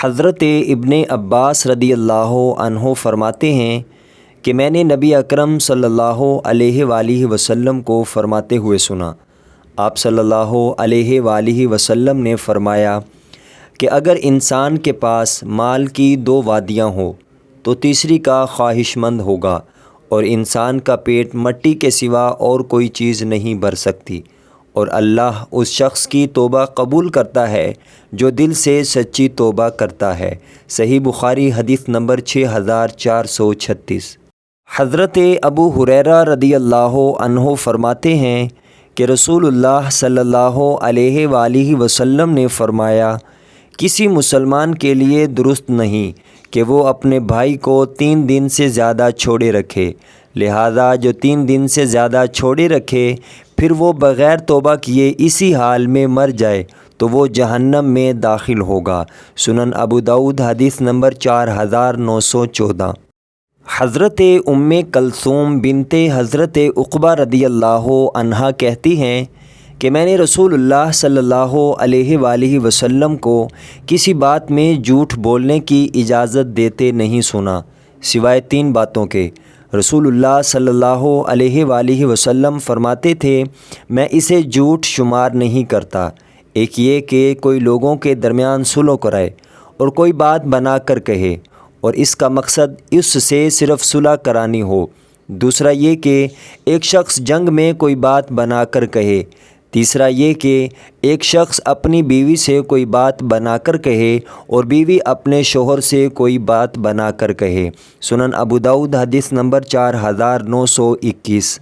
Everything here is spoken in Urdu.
حضرت ابن عباس رضی اللہ عنہ فرماتے ہیں کہ میں نے نبی اکرم صلی اللہ علیہ وآلہ وسلم کو فرماتے ہوئے سنا۔ آپ صلی اللہ علیہ وآلہ وسلم نے فرمایا کہ اگر انسان کے پاس مال کی 2 وادیاں ہوں تو تیسری کا خواہش مند ہوگا، اور انسان کا پیٹ مٹی کے سوا اور کوئی چیز نہیں بھر سکتی، اور اللہ اس شخص کی توبہ قبول کرتا ہے جو دل سے سچی توبہ کرتا ہے۔ صحیح بخاری حدیث نمبر 6436۔ حضرت ابو ہریرہ رضی اللہ عنہ فرماتے ہیں کہ رسول اللہ صلی اللہ علیہ وآلہ وسلم نے فرمایا، کسی مسلمان کے لیے درست نہیں کہ وہ اپنے بھائی کو 3 دن سے زیادہ چھوڑے رکھے، لہذا جو 3 دن سے زیادہ چھوڑے رکھے پھر وہ بغیر توبہ کیے اسی حال میں مر جائے تو وہ جہنم میں داخل ہوگا۔ سنن ابو داؤد حدیث نمبر 4914۔ حضرت ام کلثوم بنت حضرت عقبہ رضی اللہ عنہا کہتی ہیں کہ میں نے رسول اللہ صلی اللہ علیہ وآلہ وسلم کو کسی بات میں جھوٹ بولنے کی اجازت دیتے نہیں سنا سوائے 3 باتوں کے۔ رسول اللہ صلی اللہ علیہ وآلہ وسلم فرماتے تھے، میں اسے جھوٹ شمار نہیں کرتا۔ ایک یہ کہ کوئی لوگوں کے درمیان صلح کرائے اور کوئی بات بنا کر کہے اور اس کا مقصد اس سے صرف صلح کرانی ہو۔ دوسرا یہ کہ ایک شخص جنگ میں کوئی بات بنا کر کہے۔ تیسرا یہ کہ ایک شخص اپنی بیوی سے کوئی بات بنا کر کہے اور بیوی اپنے شوہر سے کوئی بات بنا کر کہے۔ سنن ابو داؤد حدیث نمبر 4921۔